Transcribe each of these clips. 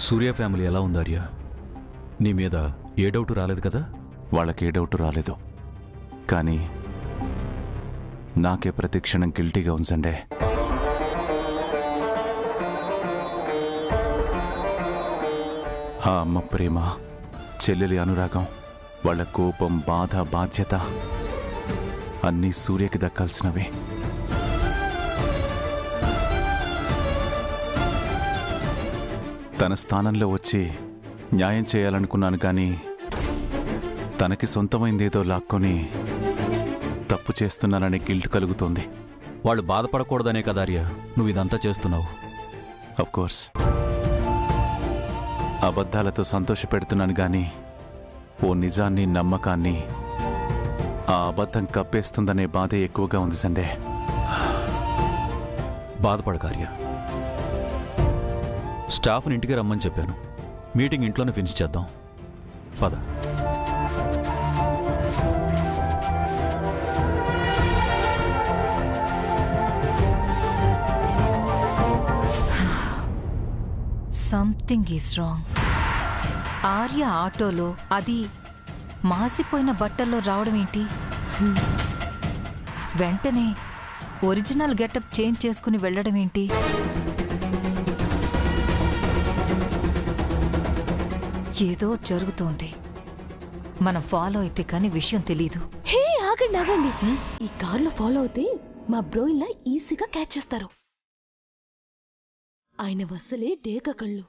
సూర్య family ఎలా ఉంది ఆర్య? నీ మీద ఏ డౌట్ రాలేదు కదా? వాళ్ళకి ఏ డౌట్ రాలేదు, కానీ నాకే ప్రతి క్షణం గిల్టీగా ఉంచండి. ఆ అమ్మ ప్రేమ, చెల్లెలి అనురాగం, వాళ్ళ కోపం, బాధ, బాధ్యత అన్నీ సూర్యకి దక్కాల్సినవి. తన స్థానంలో వచ్చి న్యాయం చేయాలనుకున్నాను, కానీ తనకి సొంతమైందేదో లాక్కొని తప్పు చేస్తున్నాననే గిల్ట్ కలుగుతోంది. వాళ్ళు బాధపడకూడదనే కదా ఆర్య నువ్వు ఇదంతా చేస్తున్నావు. అఫ్కోర్స్ అబద్ధాలతో సంతోషపెడుతున్నాను, కానీ ఓ నిజాన్ని, నమ్మకాన్ని ఆ అబద్ధం కప్పేస్తుందనే బాధే ఎక్కువగా ఉంది సండే. బాధపడక ఆర్య. స్టాఫ్ని ఇంటికి రమ్మని చెప్పాను. మీటింగ్ ఇంట్లోనే ఫినిష్ చేద్దాం. పద. Something is wrong. ఆర్య ఆటోలో, అది మాసిపోయిన బట్టల్లో రావడం ఏంటి? వెంటనే ఒరిజినల్ గెటప్ చేంజ్ చేసుకుని వెళ్ళడం ఏంటి? ఏదో జరుగుతోంది. మనం ఫాలో అయితే కానీ విషయం తెలీదు. హే ఆగండి ఆగండి, ఈ కార్లో ఫాలో అవుతే మా బ్రో ఇలా ఈజీగా క్యాచ్ చేస్తారు. ఆయన వసలే డేక కళ్ళు.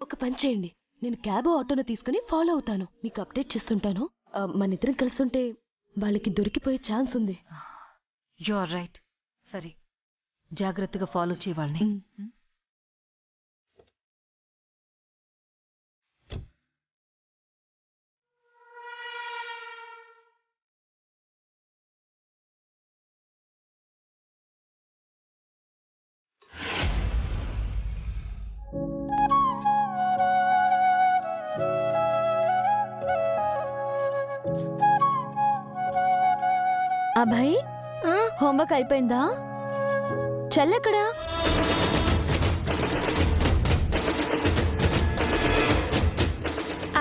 ఒక పని చేయండి, నేను క్యాబ్ ఆటోను తీసుకుని ఫాలో అవుతాను, మీకు అప్డేట్ చేస్తుంటాను. మన ఇద్దరం కలిసి ఉంటే వాళ్ళకి దొరికిపోయే ఛాన్స్ ఉంది. You are right. సరే, జాగ్రత్తగా ఫాలో చేయాలని. అభయ్, హోంవర్క్ అయిపోయిందా? చెల్లెక్కడా?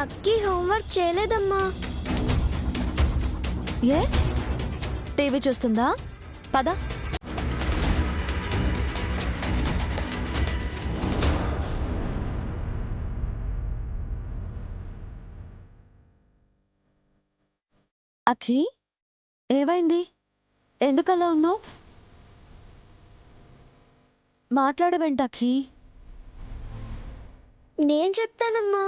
అక్కి హోంవర్క్ చేయలేదమ్మా. ఏ టీవీ చూస్తుందా? పద. అఖి, ఏమైంది? ఎందుకలా ఉన్నావు? మాట్లాడవేంటి అఖి? నేను చెప్తానమ్మా.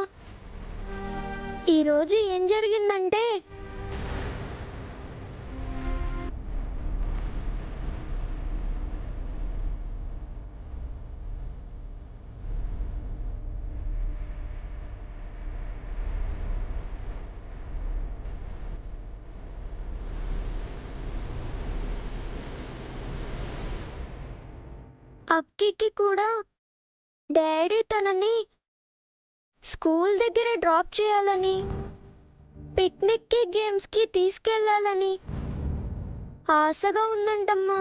ఈరోజు ఏం జరిగిందంటే, అక్కికి కూడా డాడీ తనని స్కూల్ దగ్గర డ్రాప్ చేయాలని, పిక్నిక్కి, గేమ్స్కి తీసుకెళ్లాలని ఆశగా ఉందంటమ్మా.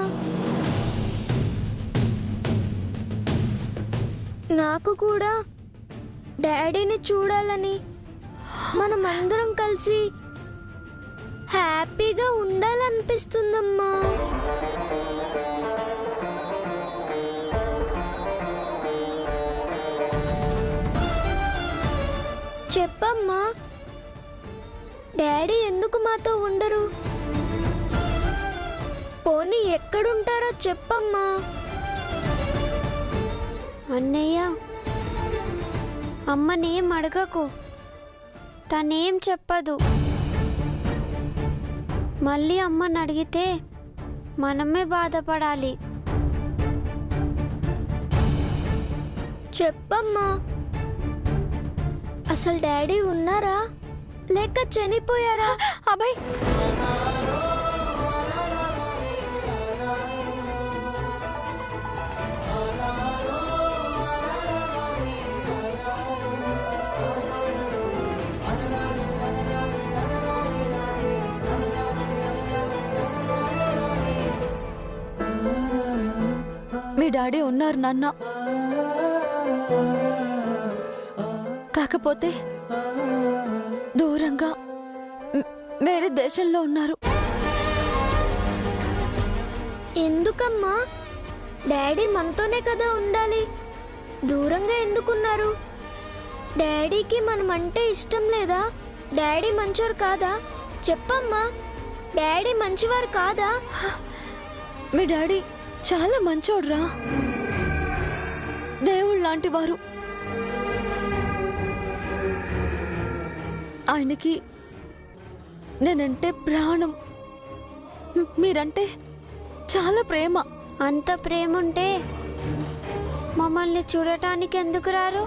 నాకు కూడా డాడీని చూడాలని, మనమందరం కలిసి హ్యాపీగా ఉండాలనిపిస్తుందమ్మా. చెప్పమ్మా, డాడీ ఎందుకు మాతో ఉండరు? పోనీ ఎక్కడుంటారో చెప్పమ్మా. అన్నయ్య, అమ్మనేం అడగకు, తనేం చెప్పదు. మళ్ళీ అమ్మని అడిగితే మనమే బాధపడాలి. చెప్పమ్మా, అసలు డాడీ ఉన్నారా లేక చనిపోయారా? అభయ్, మీ డాడీ ఉన్నారు నాన్న, కాకపోతే దూరంగా వేరే దేశంలో ఉన్నారు. ఎందుకమ్మా? డాడీ మనతోనే కదా ఉండాలి, దూరంగా ఎందుకున్నారు? డాడీకి మనం అంటే ఇష్టం లేదా? డాడీ మంచోరు కాదా? చెప్పమ్మా, డాడీ మంచివారు కాదా? మీ డాడీ చాలా మంచోడ్రా, దేవుడు లాంటి వారు. ఆయనకి నేనంటే ప్రాణం, మీరంటే చాలా ప్రేమ. అంత ప్రేమ ఉంటే మమ్మల్ని చూడటానికి ఎందుకు రారు?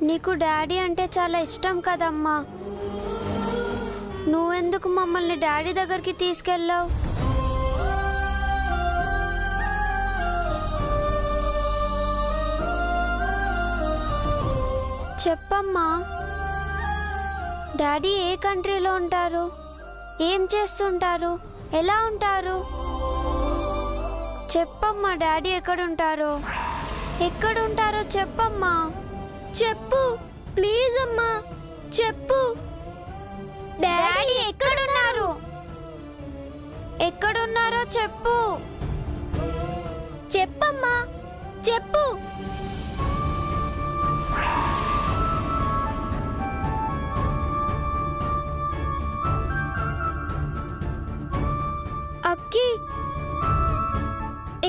నీకు డాడీ అంటే చాలా ఇష్టం కదమ్మా, నువ్వెందుకు మమ్మల్ని డాడీ దగ్గరికి తీసుకెళ్ళావు? చెప్పమ్మా, డాడీ ఏ కంట్రీలో ఉంటారు? ఏం చేస్తుంటారు? ఎలా ఉంటారు? చెప్పమ్మా, డాడీ ఎక్కడుంటారో? ఎక్కడుంటారో చెప్పమ్మా. చెప్పు ప్లీజ్ అమ్మా, చెప్పు. డాడీ ఎక్కడున్నారు? ఎక్కడున్నారో చెప్పు. చెప్పమ్మా, చెప్పు. అక్కి,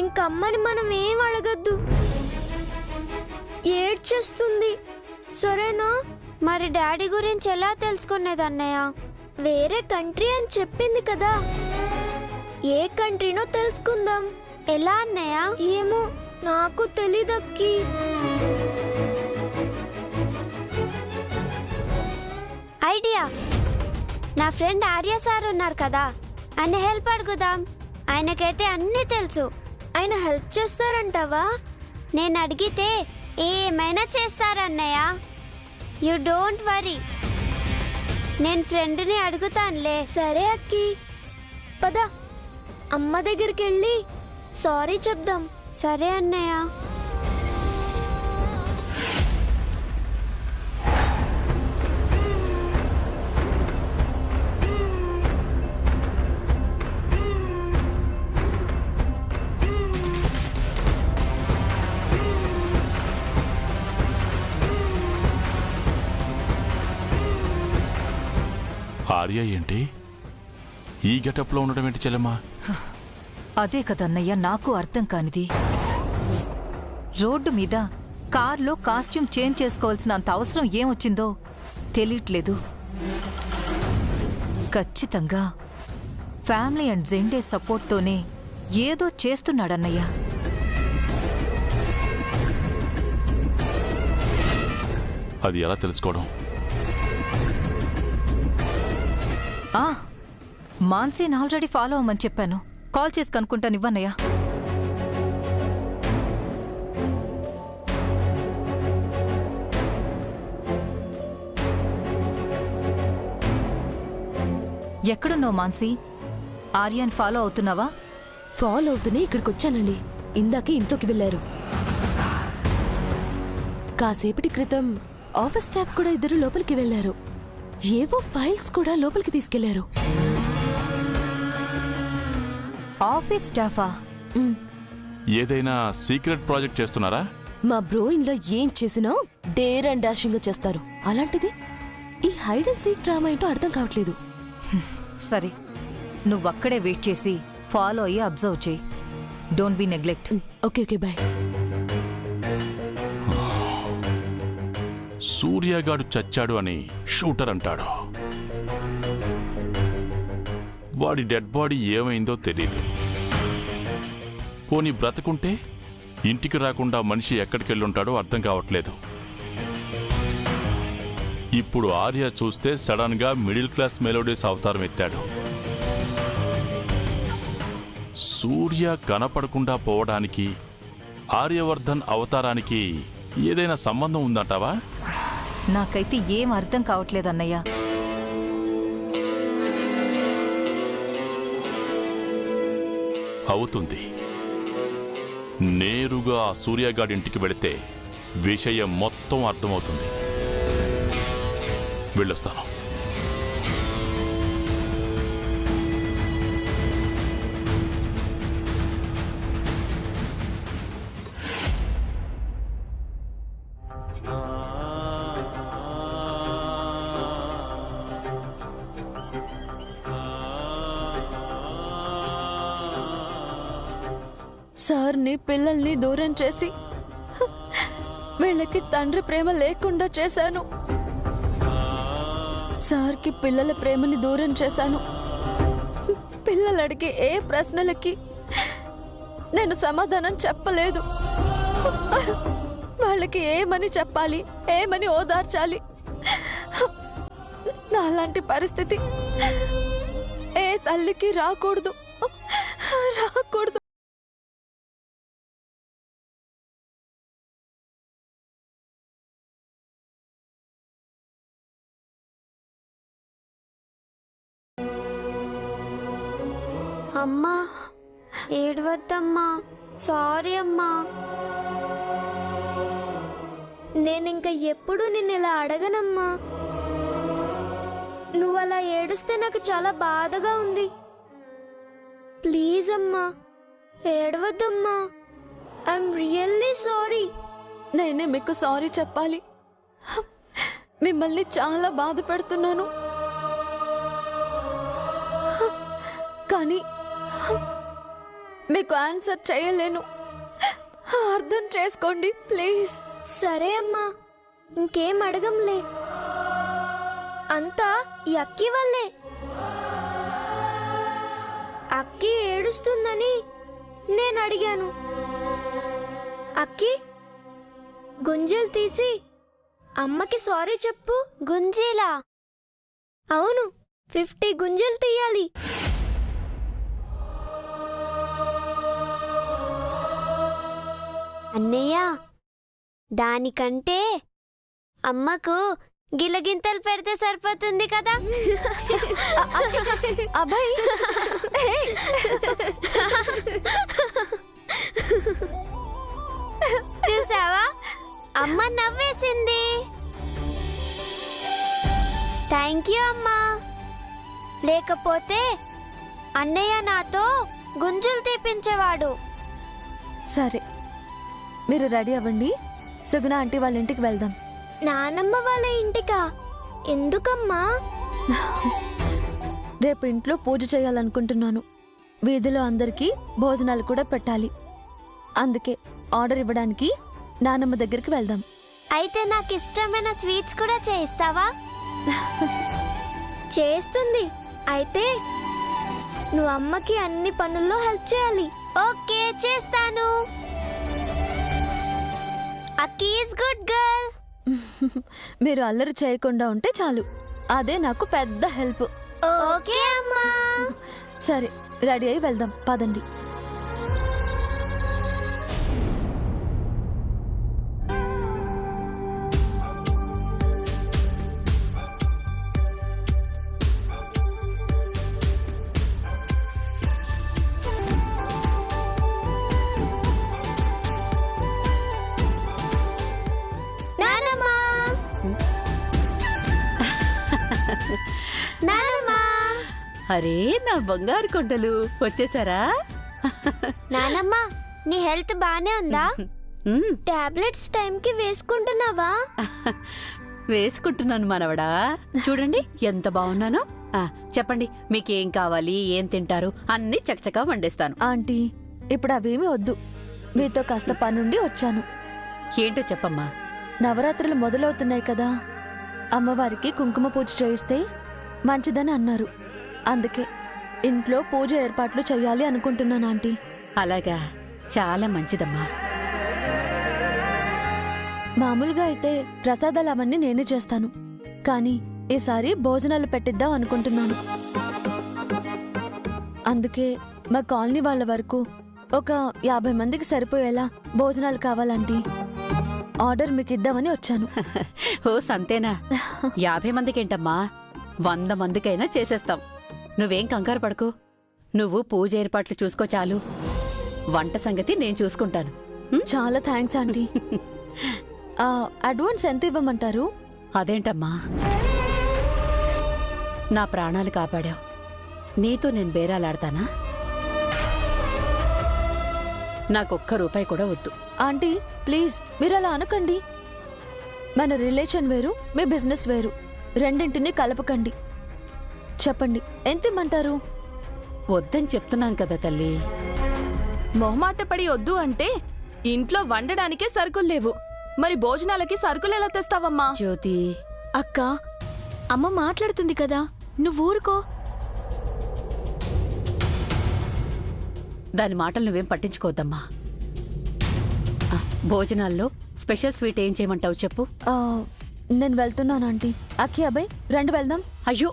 ఇంకమ్మని మనం ఏం అడగద్దు, ఏడ్చేస్తుంది, సరేనా? మరి డాడీ గురించి ఎలా తెలుసుకునేది అన్నయ్య? వేరే కంట్రీ అని చెప్పింది కదా, ఏ కంట్రీనో తెలుసుకుందాం. ఎలా అన్నయ్య? ఏమో నాకు తెలీదక్కి. ఐడియా, నా ఫ్రెండ్ ఆర్య సార్ ఉన్నారు కదా, ఆయన హెల్ప్ అడుగుదాం. ఆయనకైతే అన్నీ తెలుసు. ఆయన హెల్ప్ చేస్తారంటావా? నేను అడిగితే ఏమైనా చేస్తారన్నయ్య, యు డోంట్ వరీ. నేను ఫ్రెండ్ని అడుగుతానులే. సరే అక్కి, పద అమ్మ దగ్గరికి వెళ్ళి సారీ చెప్దాం. సరే అన్నయ్య. ఆర్య ఏంటి ఈ గెటప్లో ఉండడం ఏంటి చెల్లెమ్మా? అదే కదన్నయ్య నాకు అర్థం కానిది. రోడ్డు మీద కార్లో కాస్ట్యూమ్ చేంజ్ చేసుకోవాల్సిన అంత అవసరం ఏమొచ్చిందో తెలియట్లేదు. ఖచ్చితంగా ఫ్యామిలీ అండ్ జెండే సపోర్ట్తోనే ఏదో చేస్తున్నాడన్నయ్య. అది ఎలా తెలుసుకోవడం? మాన్సీని ఆల్రెడీ ఫాలో అవ్వమని చెప్పాను, కాల్ చేసి కనుక్కుంటాను. ఇవ్వన్నయ్యా. ఎక్కడున్నావు మాన్సీ? ఆర్యాన్ ఫాలో అవుతున్నావా? ఫాలో అవుతూనే ఇక్కడికి వచ్చానండి. ఇందాకే ఇంట్లోకి వెళ్ళారు. కాసేపటి క్రితం ఆఫీస్ స్టాఫ్ కూడా ఇద్దరు లోపలికి వెళ్లారు. ఏవో ఫైల్స్ కూడా లోపలికి తీసుకెళ్లారు. ఆఫీస్ స్టాఫా? ఏదైనా సీక్రెట్ ప్రాజెక్ట్ చేస్తున్నారా? మా బ్రో ఇంట్లో ఏం చేసినా డేర్ అండ్ డాషింగ్ గా చేస్తారు. అలాంటిది ఈ హైడ్ అండ్ సీక్ డ్రామా ఏంటో అర్థం కావట్లేదు. సరే, నువ్వక్కడే వెయిట్ చేసి ఫాలో అయ్యి అబ్జర్వ్ చేయి. Don't be neglect. Okay okay bye. సూర్యగాడు చచ్చాడు అని షూటర్ అంటాడు. వాడి డెడ్ బాడీ ఏమైందో తెలీదు. పోనీ బ్రతుకుంటే ఇంటికి రాకుండా మనిషి ఎక్కడికెళ్ళుంటాడో అర్థం కావట్లేదు. ఇప్పుడు ఆర్య చూస్తే సడన్ గా మిడిల్ క్లాస్ మెలోడీస్ అవతారం ఎత్తాడు. సూర్య కనపడకుండా పోవడానికి ఆర్యవర్ధన్ అవతారానికి ఏదైనా సంబంధం ఉందంటావా? నాకైతే ఏం అర్థం కావట్లేదన్నయ్య. అవుతుంది. నేరుగా ఆ సూర్యగాడి ఇంటికి వెళితే విషయం మొత్తం అర్థమవుతుంది. వెళ్ళొస్తాను. సార్ని పిల్లల్ని దూరం చేసి వీళ్ళకి తండ్రి ప్రేమ లేకుండా చేశాను. సార్కి పిల్లల ప్రేమని దూరం చేశాను. పిల్లలు అడిగే ఏ ప్రశ్నలకి నేను సమాధానం చెప్పలేదు. వాళ్ళకి ఏమని చెప్పాలి, ఏమని ఓదార్చాలి? నాలాంటి పరిస్థితి ఏ తల్లికి రాకూడదు. అమ్మా, ఏడవద్దమ్మా. సారీ అమ్మా. నేనింక ఎప్పుడు నిన్ను ఇలా అడగనమ్మా. నువ్వు అలా ఏడుస్తే నాకు చాలా బాధగా ఉంది. ప్లీజ్ అమ్మా, ఏడవద్దమ్మా. I'm really sorry. నేనే మీకు సారీ చెప్పాలి. మిమ్మల్ని చాలా బాధ పెడుతున్నాను. కానీ మీకు ఆన్సర్ చేయలేను. అర్థం చేసుకోండి ప్లీజ్. సరే అమ్మా, ఇంకేం అడగంలే. అంతా ఈ అక్కి వల్లే. అక్కి ఏడుస్తుందని నేను అడిగాను. అక్కి, గుంజలు తీసి అమ్మకి సారీ చెప్పు. గుంజీలా? అవును, 50 గుంజలు తీయాలి. అన్నయ్య, దానికంటే అమ్మకు గిలగింతలు పెడితే సరిపోతుంది కదా. అబ్బాయి, చూసావా, అమ్మ నవ్వేసింది. థ్యాంక్ యూ అమ్మా. లేకపోతే అన్నయ్య నాతో గుంజులు తీపించేవాడు. సరే, మీరు రెడీ అవ్వండి. సుగుణ ఆంటీ వాళ్ళ ఇంటికి వెళ్దాం. నానమ్మ వాళ్ళ ఇంటికా? ఎందుకమ్మా? రేపు ఇంట్లో పూజ చేయాలనుకుంటున్నాను. వీధిలో అందరికీ భోజనాలు కూడా పెట్టాలి. అందుకే ఆర్డర్ ఇవ్వడానికి నానమ్మ దగ్గరికి వెళ్దాం. అయితే నాకు ఇష్టమైన స్వీట్స్ కూడా చేయిస్తావా? చేస్తుంది. అయితే నువ్వు అమ్మకి అన్ని పనుల్లో హెల్ప్ చేయాలి. ఓకే, చేస్తాను. అక్కి ఈజ్ గుడ్ గర్ల్. మీరు అల్లరి చేయకుండా ఉంటే చాలు, అదే నాకు పెద్ద హెల్ప్. ఓకే అమ్మా. సరే, రెడీ అయి వెళ్దాం, పదండి. అరే నా బంగారు కొండలు వచ్చేసారా? నానమ్మ, నీ హెల్త్ బానే ఉందా? టాబ్లెట్స్ టైంకి వేసుకుంటున్నావా? వేసుకుంటున్నాను మనవడా. చూడండి ఎంత బాగున్నానో. చెప్పండి, మీకేం కావాలి, ఏం తింటారు, అన్ని చకచకా వండేస్తాను. ఆంటీ, ఇప్పుడు అవేమీ వద్దు. మీతో కాస్త పనుండి వచ్చాను. ఏంటో చెప్పమ్మా. నవరాత్రులు మొదలవుతున్నాయి కదా, అమ్మవారికి కుంకుమ పూజ చేయిస్తే మంచిదని అన్నారు. అందుకే ఇంట్లో పూజ ఏర్పాట్లు చెయ్యాలి అనుకుంటున్నాను ఆంటీ. అలాగా, చాలా మంచిదమ్మా. మామూలుగా అయితే ప్రసాదాలు అవన్నీ నేనే చేస్తాను, కానీ ఈసారి భోజనాలు పెట్టిద్దాం అనుకుంటున్నాను. అందుకే మా కాలనీ వాళ్ళ వరకు ఒక 50 మందికి సరిపోయేలా భోజనాలు కావాలంటీ. ఆర్డర్ మీకు ఇద్దామని వచ్చాను. ఓ సంతేనా? 50 మందికేంటమ్మా, 100 మందికైనా చేసేస్తాం. నువ్వేం కంగారు పడకు. నువ్వు పూజ ఏర్పాట్లు చూసుకో చాలు. వంట సంగతి నేను చూసుకుంటాను. చాలా థ్యాంక్స్ ఆంటీ. అడ్వాన్స్ ఎంత ఇవ్వమంటారు? అదేంటమ్మా, నా ప్రాణాలు కాపాడావు, నీతో నేను బేరాలాడతానా? నాకొక్క రూపాయి కూడా వద్దు. ఆంటీ ప్లీజ్ మీరు అలా అనకండి. మన రిలేషన్ వేరు, మీ బిజినెస్ వేరు, రెండింటినీ కలపకండి. చెప్పండి ఎంత ఇమ్మంటారు? వద్దని చెప్తున్నాను కదా తల్లి. మొహమాటపడి వద్దు అంటే ఇంట్లో వండడానికే సరుకులు లేవు, మరి భోజనాలకి సరుకులు ఎలా తెస్తావమ్మా? జ్యోతి, అక్క అమ్మ మాట్లాడుతుంది కదా, నువ్వు ఊరుకో. దాని మాటలు నువ్వేం పట్టించుకోవద్దమ్మా. భోజనాల్లో స్పెషల్ స్వీట్ ఏం చేయమంటావు చెప్పు. నేను వెళ్తున్నాను ఆంటీ. అక్కి అబ్బాయి రండి వెళ్దాం. అయ్యో,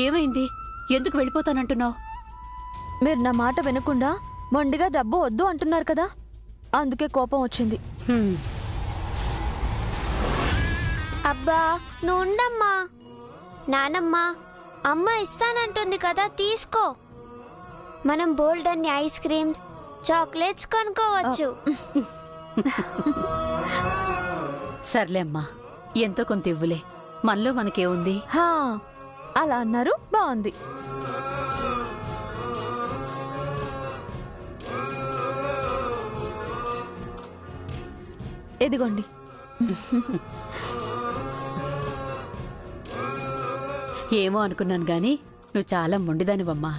ఏమైంది? ఎందుకు వెళ్ళిపోతానంటున్నావు? మీరు నా మాట వినకుండా మొండిగా డబ్బు వద్దు అంటున్నారు కదా, అందుకే కోపం వచ్చింది. అబ్బా నువ్వు ఉండమ్మా. నానమ్మ, అమ్మ ఇస్తానంటుంది కదా, తీసుకో. మనం బోల్డ్ అన్ని ఐస్ క్రీమ్స్, చాక్లెట్స్ కొనుక్కోవచ్చు. సర్లే అమ్మా, ఎంతో కొంత ఇవ్వులే, మనలో మనకేముంది? హా అలా అన్నారు, బాగుంది. ఇదిగోండి. ఏమో అనుకున్నాను గాని నువ్వు చాలా మొండిదానివమ్మా.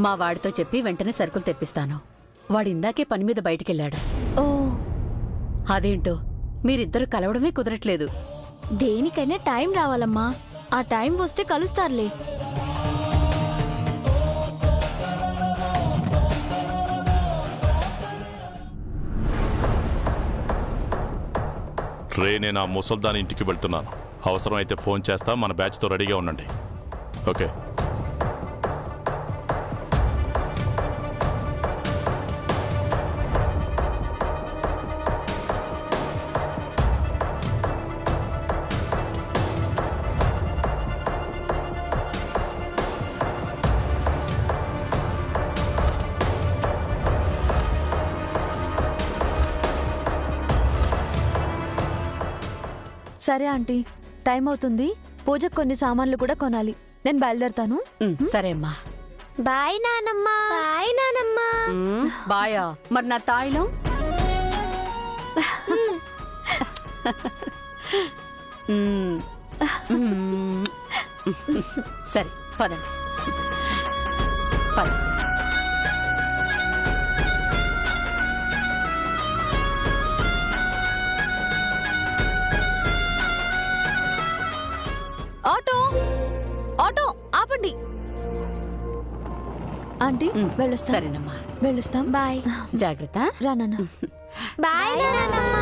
మా వాడితో చెప్పి వెంటనే సరుకులు తెప్పిస్తాను. వాడు ఇందాకే పని మీద బయటికెళ్ళాడు. ఓ అదేంటో మీరిద్దరు కలవడమే కుదరట్లేదు. దేనికైనా టైం రావాలమ్మా, ఆ టైం వస్తే కలుస్తారులే. రే, నేను ఆ ముసల్దాని ఇంటికి వెళ్తున్నాను. అవసరమైతే ఫోన్ చేస్తా. మన బ్యాచ్తో రెడీగా ఉండండి. ఓకే. సరే ఆంటీ, టైం అవుతుంది. పూజకు కొన్ని సామాన్లు కూడా కొనాలి. నేను బయలుదేరతాను. సరే అమ్మా. బాయ్ నానమ్మ. బాయ్ నానమ్మ. బాయా? మరి నా తాయిలం? సరే పదండి. పద. ఆటో ఆటో ఆపండి. ఆంటీ వెళ్ళొస్తాం. సరేనమ్మా, వెళ్ళొస్తాం. బాయ్. జాగ్రత్త. రానన్నా. బాయ్ నానమ్మ.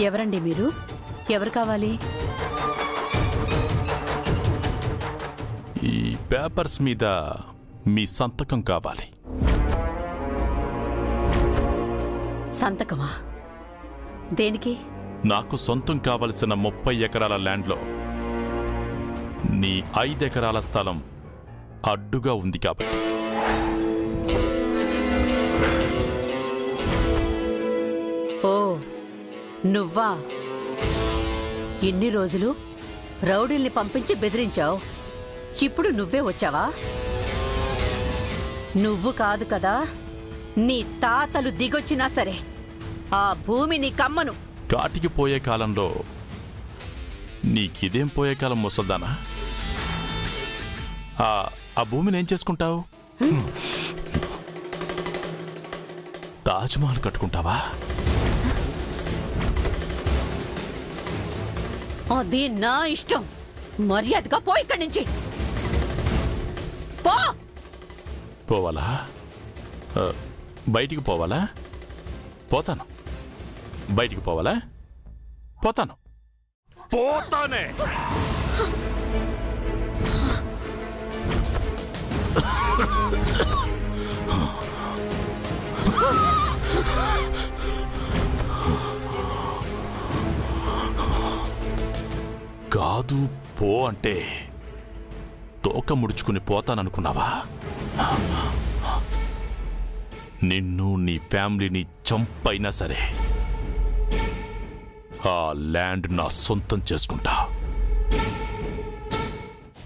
ఎవరండి మీరు? ఎవరు కావాలి? ఈ పేపర్స్ మీద మీ సంతకం కావాలి. సంతకమా? దేనికి? నాకు సొంతం కావలసిన 30 ఎకరాల ల్యాండ్లో నీ 5 ఎకరాల స్థలం అడ్డుగా ఉంది కాబట్టి. ఓ నువ్వా? ఇన్ని రోజులు రౌడీల్ని పంపించి బెదిరించావు, ఇప్పుడు నువ్వే వచ్చావా? నువ్వు కాదు కదా, నీ తాతలు దిగొచ్చినా సరే ఆ భూమిని కమ్మను. కాటికి పోయే కాలంలో నీకిదేం పోయే కాలం ముసల్దానా? ఆ భూమిని ఏం చేసుకుంటావు? తాజ్మహల్ కట్టుకుంటావా? అది నా ఇష్టం. మర్యాదగా పో ఇక్కడి నుంచి. పో. పోవాలా? బయటికి పోవాలా? పోతాను. బయటికి పోవాలా? పోతాను. పోతానే. కాదు పో అంటే తోక ముడుచుకుని పోతాననుకున్నావా? నిన్ను నీ ఫ్యామిలీని చంపైనా సరే ఆ ల్యాండ్ నా సొంతం చేసుకుంటా.